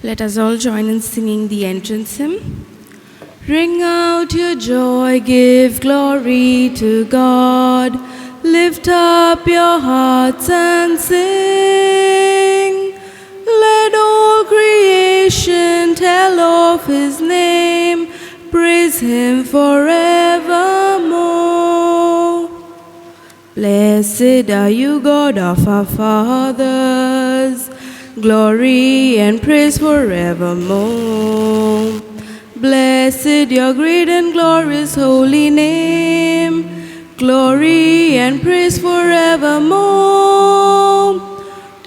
Let us all join in singing the entrance hymn. Ring out your joy, give glory to God. Lift up your hearts and sing. Let all creation tell of his name. Praise him forevermore. Blessed are you, God of our fathers. Glory and praise forevermore. Blessed your great and glorious holy name. Glory and praise forevermore.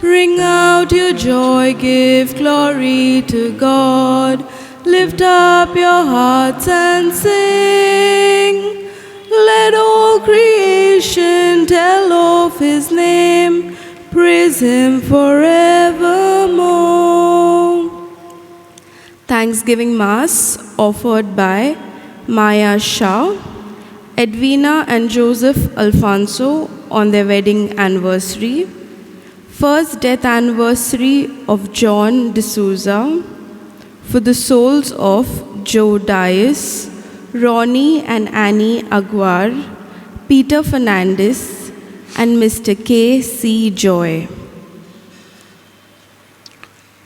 Ring out your joy, give glory to God. Lift up your hearts and sing. Let all creation tell of his name. Praise him forevermore. Thanksgiving Mass offered by Maya Shah, Edwina and Joseph Alfonso on their wedding anniversary. First death anniversary of John D'Souza. For the souls of Joe Dias, Ronnie and Annie Aguar, Peter Fernandez, and Mr. K.C. Joy.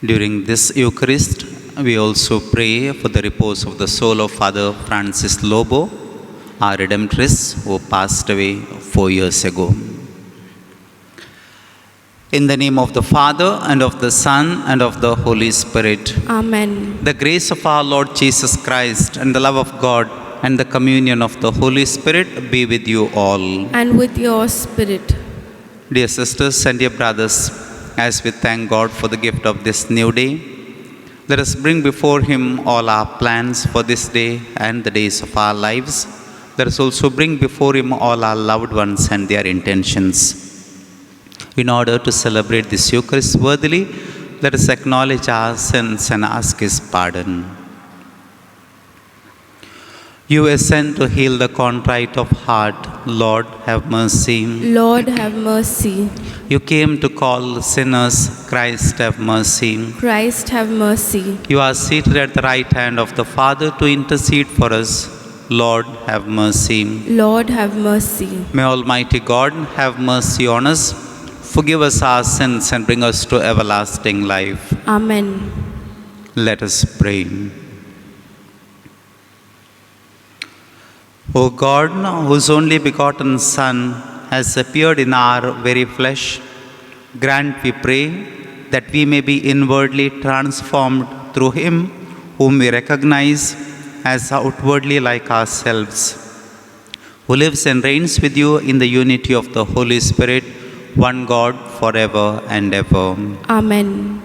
During this Eucharist, we also pray for the repose of the soul of Father Francis Lobo, our Redemptress, who passed away 4 years ago. In the name of the Father, and of the Son, and of the Holy Spirit. Amen. The grace of our Lord Jesus Christ, and the love of God, and the communion of the Holy Spirit be with you all. And with your spirit. Dear sisters and dear brothers, as we thank God for the gift of this new day, let us bring before Him all our plans for this day and the days of our lives. Let us also bring before Him all our loved ones and their intentions. In order to celebrate this Eucharist worthily, let us acknowledge our sins and ask His pardon. You were sent to heal the contrite of heart. Lord, have mercy. Lord, have mercy. You came to call sinners. Christ, have mercy. Christ, have mercy. You are seated at the right hand of the Father to intercede for us. Lord, have mercy. Lord, have mercy. May Almighty God have mercy on us, forgive us our sins, and bring us to everlasting life. Amen. Let us pray. O God, whose only begotten Son has appeared in our very flesh, grant, we pray, that we may be inwardly transformed through Him whom we recognize as outwardly like ourselves, who lives and reigns with you in the unity of the Holy Spirit, one God, forever and ever. Amen.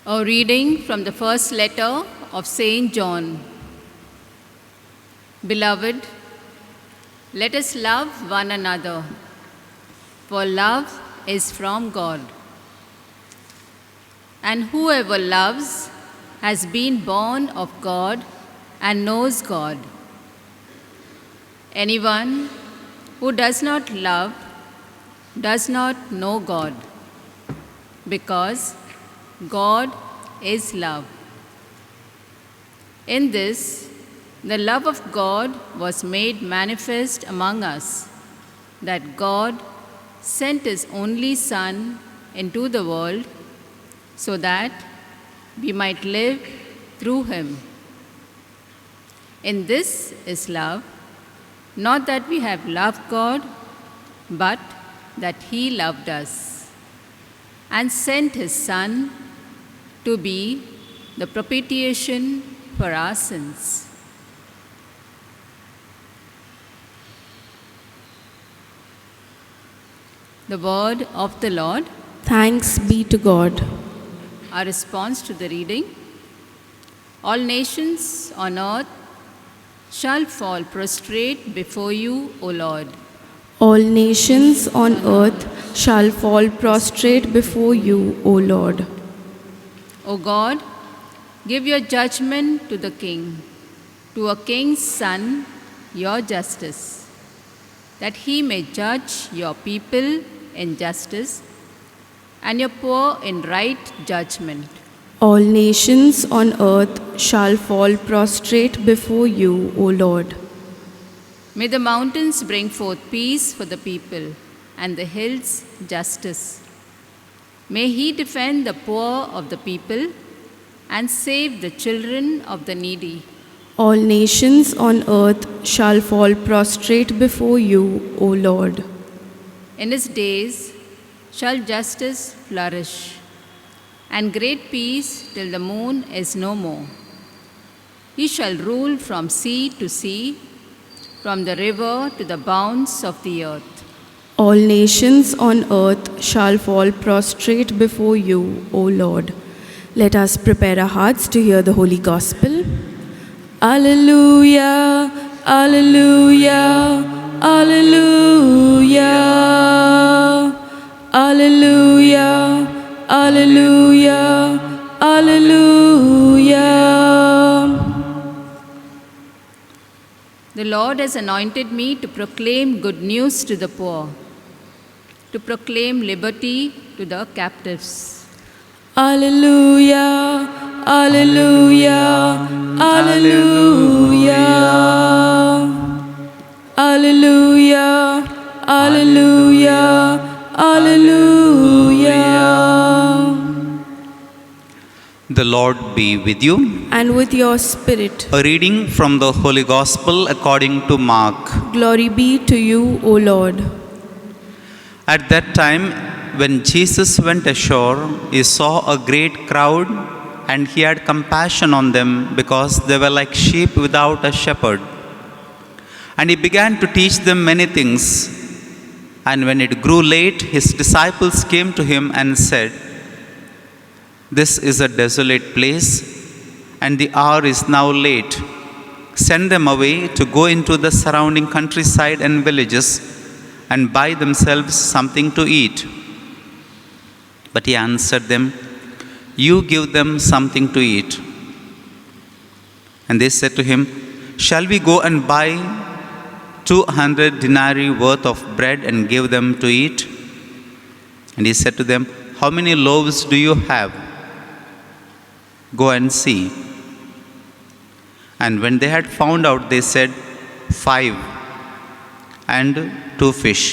A reading from the first letter of Saint John. Beloved, let us love one another, for love is from God. And whoever loves has been born of God and knows God. Anyone who does not love does not know God, because God is love. In this, the love of God was made manifest among us, that God sent His only Son into the world so that we might live through Him. In this is love, not that we have loved God, but that He loved us and sent His Son to be the propitiation for our sins. The word of the Lord. Thanks be to God. Our response to the reading. All nations on earth shall fall prostrate before you, O Lord. All nations on earth shall fall prostrate before you, O Lord. O God, give your judgment to the king, to a king's son, your justice, that he may judge your people in justice, and your poor in right judgment. All nations on earth shall fall prostrate before you, O Lord. May the mountains bring forth peace for the people, and the hills justice. May he defend the poor of the people and save the children of the needy. All nations on earth shall fall prostrate before you, O Lord. In his days shall justice flourish, and great peace till the moon is no more. He shall rule from sea to sea, from the river to the bounds of the earth. All nations on earth shall fall prostrate before you, O Lord. Let us prepare our hearts to hear the Holy Gospel. Alleluia, alleluia, alleluia, alleluia, alleluia, alleluia. The Lord has anointed me to proclaim good news to the poor, to proclaim liberty to the captives. Alleluia, alleluia, alleluia, alleluia, alleluia, alleluia. The Lord be with you. And with your spirit, A reading from the Holy Gospel according to Mark. glory be to you, O Lord. At that time, when Jesus went ashore, he saw a great crowd, and he had compassion on them because they were like sheep without a shepherd. And he began to teach them many things. And when it grew late, his disciples came to him and said, "This is a desolate place, and the hour is now late. Send them away to go into the surrounding countryside and villages and buy themselves something to eat." But he answered them, "You give them something to eat." And they said to him, "Shall we go and buy 200 denarii worth of bread and give them to eat?" And he said to them, "How many loaves do you have? Go and see." And when they had found out, they said, 5, and 2 fish.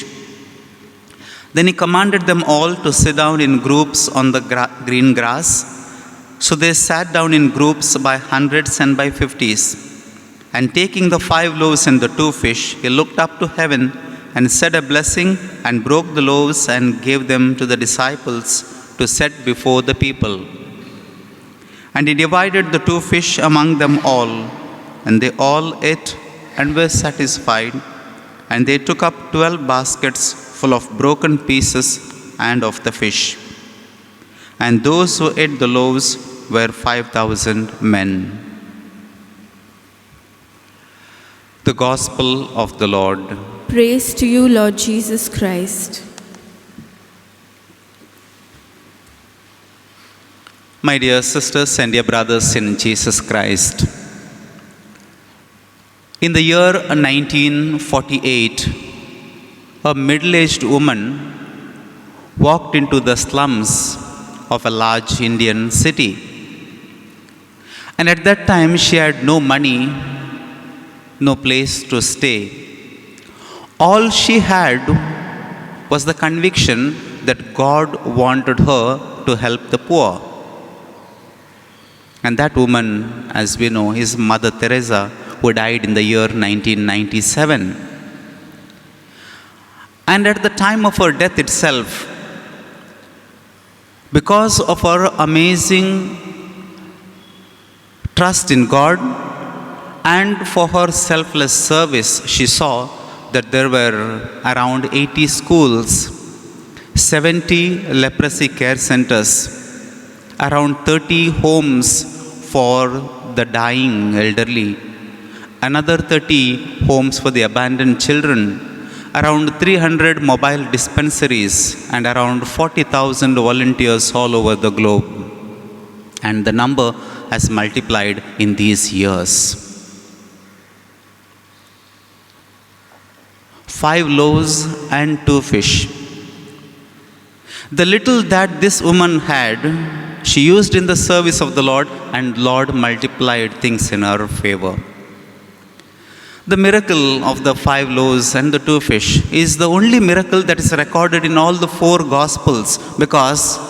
Then he commanded them all to sit down in groups on the green grass. So they sat down in groups by hundreds and by 50s. And taking the 5 loaves and the 2 fish, he looked up to heaven and said a blessing and broke the loaves and gave them to the disciples to set before the people. And he divided the 2 fish among them all, and they all ate and were satisfied. And they took up 12 baskets full of broken pieces and of the fish. And those who ate the loaves were 5,000 men. The Gospel of the Lord. Praise to you, Lord Jesus Christ. My dear sisters and dear brothers in Jesus Christ, in the year 1948, a middle-aged woman walked into the slums of a large Indian city. And at that time, she had no money, no place to stay. All she had was the conviction that God wanted her to help the poor. And that woman, as we know, is Mother Teresa, who died in the year 1997. And at the time of her death itself, because of her amazing trust in God and for her selfless service, she saw that there were around 80 schools, 70 leprosy care centers, around 30 homes for the dying elderly, another 30 homes for the abandoned children, around 300 mobile dispensaries, and around 40,000 volunteers all over the globe. And the number has multiplied in these years. 5 loaves and 2 fish. The little that this woman had, she used in the service of the Lord, and Lord multiplied things in her favor. The miracle of the 5 loaves and the 2 fish is the only miracle that is recorded in all the 4 Gospels, because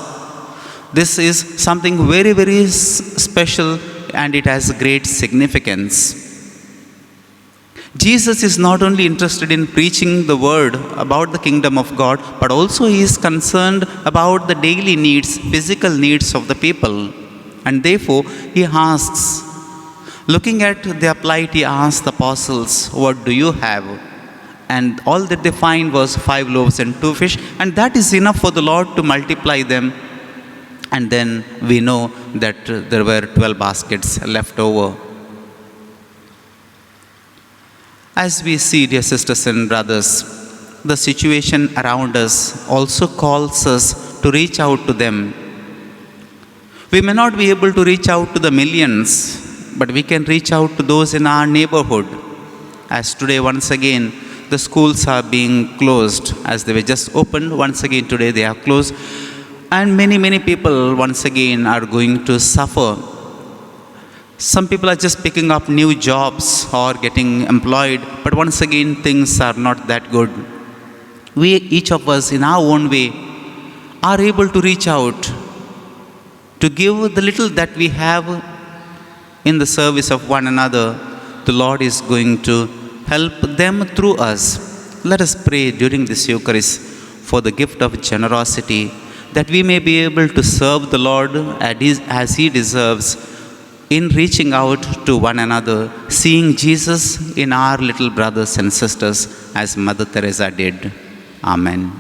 this is something very, very special and it has great significance. Jesus is not only interested in preaching the word about the kingdom of God, but also he is concerned about the daily needs, physical needs of the people. And therefore, he asks, looking at their plight, he asks the apostles, what do you have? And all that they find was 5 loaves and 2 fish, and that is enough for the Lord to multiply them. And then we know that there were 12 baskets left over. As we see, dear sisters and brothers, the situation around us also calls us to reach out to them. We may not be able to reach out to the millions, but we can reach out to those in our neighborhood. As today, once again, the schools are being closed. As they were just opened, once again today they are closed. And many people once again are going to suffer. Some people are just picking up new jobs or getting employed, but once again things are not that good. We, each of us in our own way, are able to reach out, to give the little that we have in the service of one another. The Lord is going to help them through us. Let us pray during this Eucharist for the gift of generosity, that we may be able to serve the Lord as He deserves, in reaching out to one another, seeing Jesus in our little brothers and sisters as Mother Teresa did. Amen.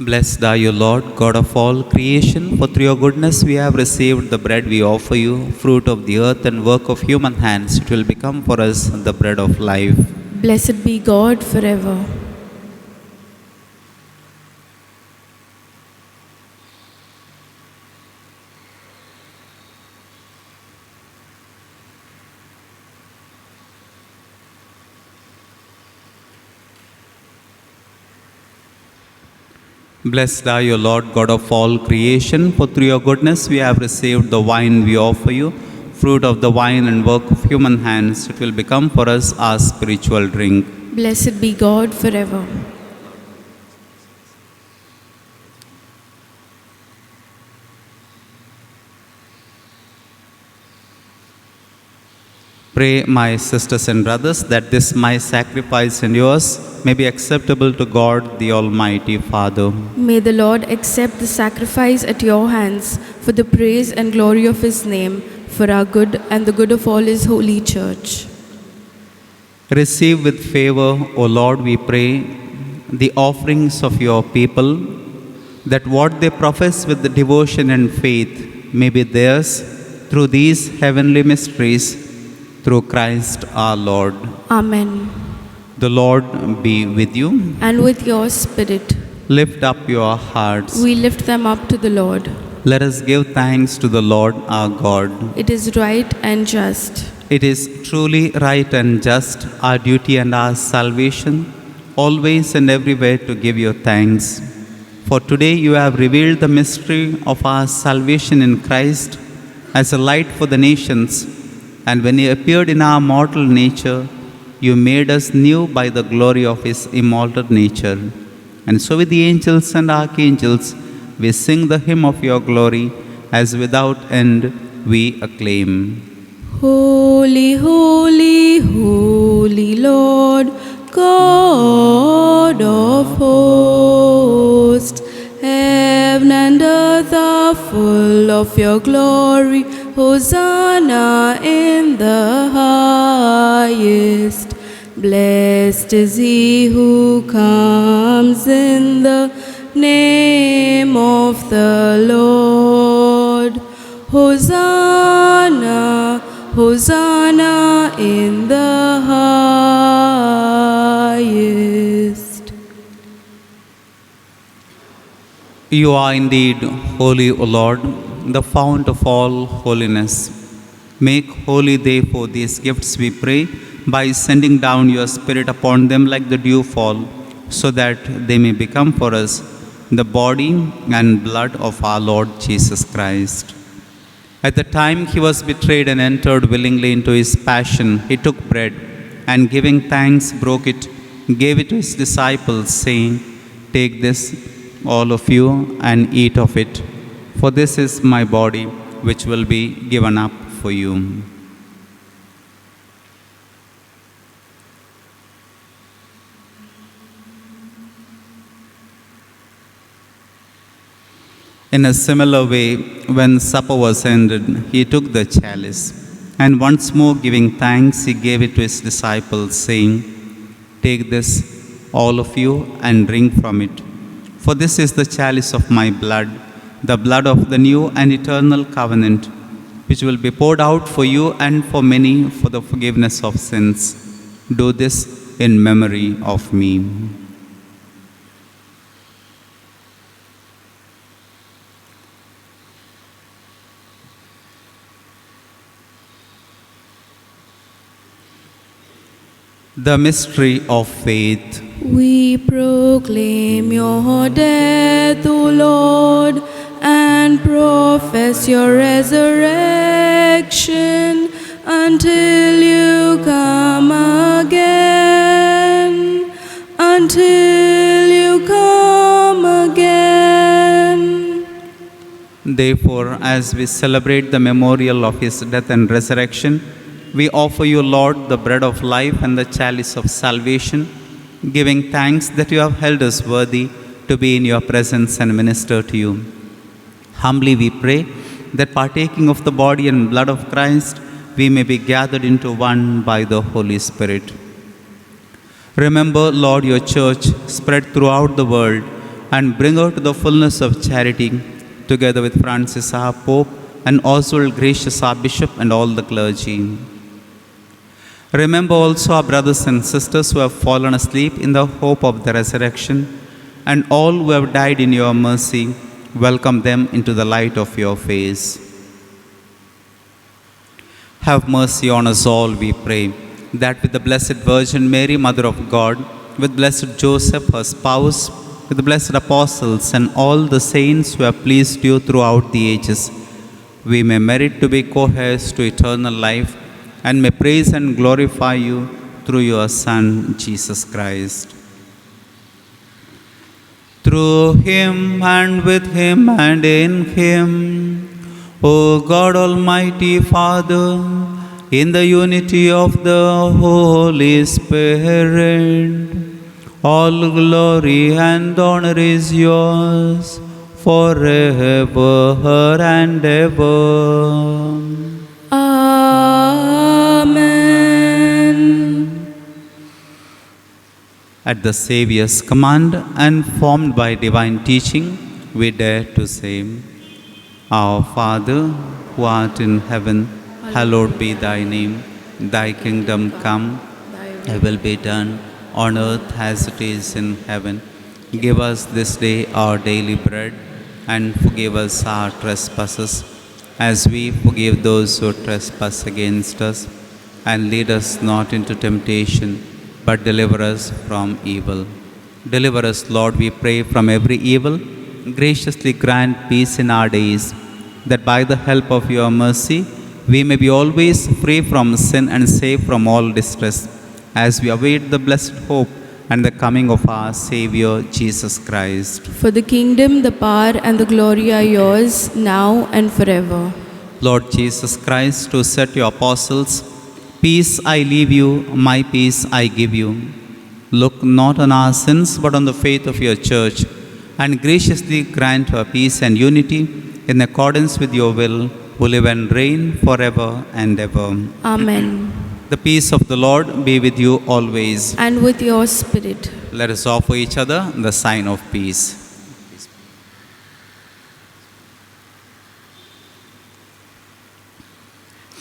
Blessed are you, Lord, God of all creation, for through your goodness we have received the bread we offer you, fruit of the earth and work of human hands. It will become for us the bread of life. Blessed be God forever. Blessed are you, Lord, God of all creation, for through your goodness we have received the wine we offer you, fruit of the vine and work of human hands. It will become for us our spiritual drink. Blessed be God forever. Pray, my sisters and brothers, that this my sacrifice and yours may be acceptable to God, the Almighty Father. May the Lord accept the sacrifice at your hands for the praise and glory of his name, for our good and the good of all his holy church. Receive with favor, O Lord, we pray, the offerings of your people, that what they profess with the devotion and faith may be theirs through these heavenly mysteries, through Christ our Lord. Amen. The Lord be with you. And with your spirit. Lift up your hearts. We lift them up to the Lord. Let us give thanks to the Lord our God. It is right and just. It is truly right and just, our duty and our salvation, always and everywhere to give you thanks. For today you have revealed the mystery of our salvation in Christ as a light for the nations. And when he appeared in our mortal nature, you made us new by the glory of his immortal nature. And so with the angels and archangels, we sing the hymn of your glory, as without end we acclaim. Holy, holy, holy Lord, God of hosts, heaven and earth are full of your glory. Hosanna in the highest. Blessed is he who comes in the name of the Lord. Hosanna, Hosanna in the highest. You are indeed holy, O Lord, the fount of all holiness. Make holy, therefore, these gifts, we pray, by sending down your Spirit upon them like the dewfall, so that they may become for us the body and blood of our Lord Jesus Christ. At the time he was betrayed and entered willingly into his passion, he took bread and, giving thanks, broke it, gave it to his disciples, saying, "Take this, all of you, and eat of it, for this is my body, which will be given up for you." In a similar way, when supper was ended, he took the chalice, and once more giving thanks, he gave it to his disciples, saying, "Take this, all of you, and drink from it. For this is the chalice of my blood, the blood of the new and eternal covenant, which will be poured out for you and for many for the forgiveness of sins. Do this in memory of me." The mystery of faith. We proclaim your death, O Lord, and profess your resurrection until you come again. Until you come again. Therefore, as we celebrate the memorial of his death and resurrection, we offer you, Lord, the bread of life and the chalice of salvation, giving thanks that you have held us worthy to be in your presence and minister to you. Humbly we pray that, partaking of the body and blood of Christ, we may be gathered into one by the Holy Spirit. Remember, Lord, your church spread throughout the world, and bring her to the fullness of charity, together with Francis our Pope, and Oswald Gracious our Bishop, and all the clergy. Remember also our brothers and sisters who have fallen asleep in the hope of the resurrection, and all who have died in your mercy. Welcome them into the light of your face. Have mercy on us all, we pray, that with the Blessed Virgin Mary, Mother of God, with blessed Joseph, her spouse, with the blessed apostles, and all the saints who have pleased you throughout the ages, we may merit to be co-heirs to eternal life, and may praise and glorify you through your Son, Jesus Christ. Through him, and with him, and in him, O God, Almighty Father, in the unity of the Holy Spirit, all glory and honor is yours forever and ever. Amen. At the Saviour's command and formed by divine teaching, we dare to say, Our Father, who art in heaven, hallowed be thy name. Thy kingdom come, thy will be done, on earth as it is in heaven. Give us this day our daily bread, and forgive us our trespasses, as we forgive those who trespass against us. And lead us not into temptation, but deliver us from evil. Deliver us, Lord, we pray, from every evil. Graciously grant peace in our days, that by the help of your mercy, we may be always free from sin and safe from all distress, as we await the blessed hope and the coming of our Savior, Jesus Christ. For the kingdom, the power, and the glory are yours, now and forever. Lord Jesus Christ, who said to your apostles, Peace I leave you, my peace I give you. Look not on our sins, but on the faith of your church, and graciously grant her peace and unity in accordance with your will, who live and reign forever and ever. Amen. The peace of the Lord be with you always. And with your spirit. Let us offer each other the sign of peace.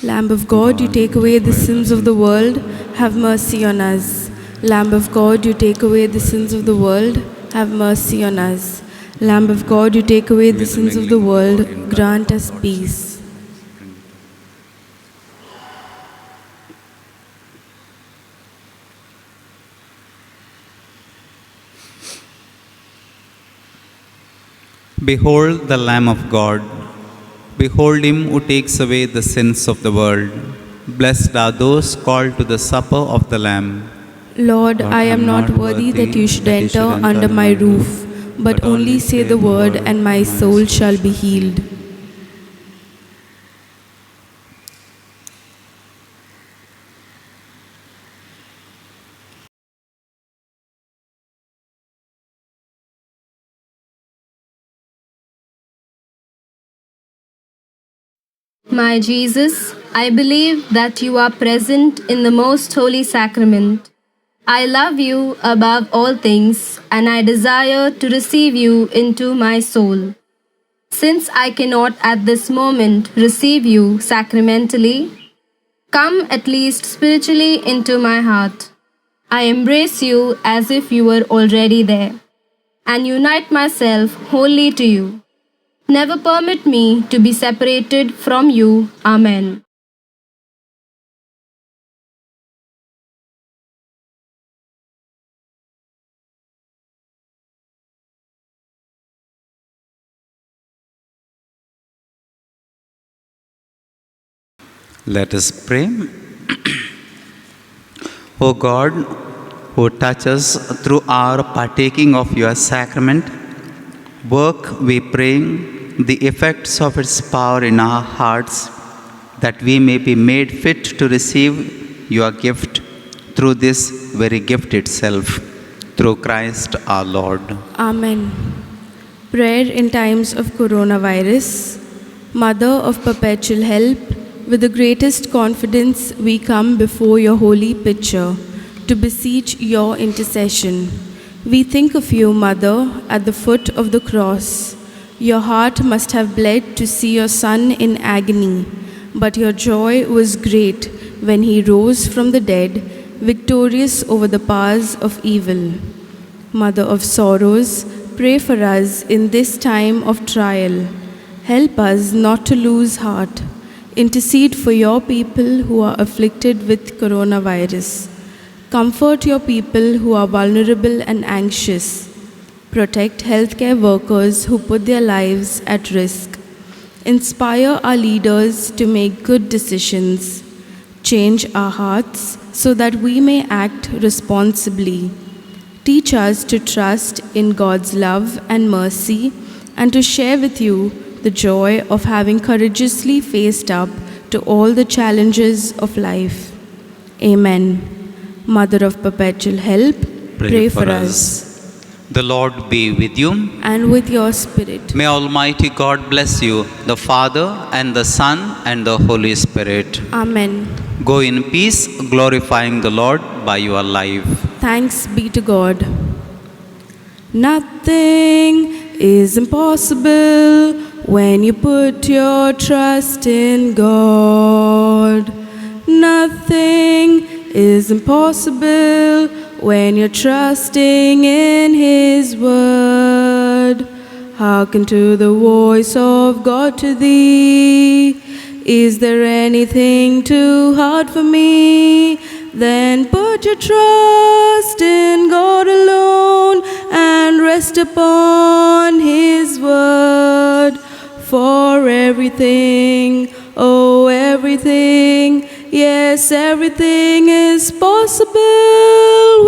Lamb of God, you take away the sins of the world, have mercy on us. Lamb of God, you take away the sins of the world, have mercy on us. Lamb of God, you take away the sins of the world, grant us peace. Behold the Lamb of God. Behold him who takes away the sins of the world. Blessed are those called to the supper of the Lamb. Lord, I am not worthy that you should enter under my roof, but only say the word, and my soul shall be healed. My Jesus, I believe that you are present in the most holy sacrament. I love you above all things, and I desire to receive you into my soul. Since I cannot at this moment receive you sacramentally, come at least spiritually into my heart. I embrace you as if you were already there, and unite myself wholly to you. Never permit me to be separated from you. Amen. Let us pray. O God, who touch us through our partaking of your sacrament, work, we pray, the effects of its power in our hearts, that we may be made fit to receive your gift through this very gift itself, through Christ our Lord. Amen. Prayer in times of coronavirus. Mother of perpetual help, with the greatest confidence we come before your holy picture to beseech your intercession. We think of you, Mother, at the foot of the cross. Your heart must have bled to see your Son in agony, but your joy was great when he rose from the dead, victorious over the powers of evil. Mother of sorrows, pray for us in this time of trial. Help us not to lose heart. Intercede for your people who are afflicted with coronavirus. Comfort your people who are vulnerable and anxious. Protect healthcare workers who put their lives at risk. Inspire our leaders to make good decisions. Change our hearts so that we may act responsibly. Teach us to trust in God's love and mercy, and to share with you the joy of having courageously faced up to all the challenges of life. Amen. Mother of perpetual help, pray for us. The Lord be with you. And with your spirit. May Almighty God bless you, the Father and the Son and the Holy Spirit. Amen. Go in peace, glorifying the Lord by your life. Thanks be to God. Nothing is impossible when you put your trust in God. Nothing is impossible when you're trusting in His word. Hearken to the voice of God to thee. Is there anything too hard for me? Then put your trust in God alone and rest upon His word. For everything, oh everything, yes, everything is possible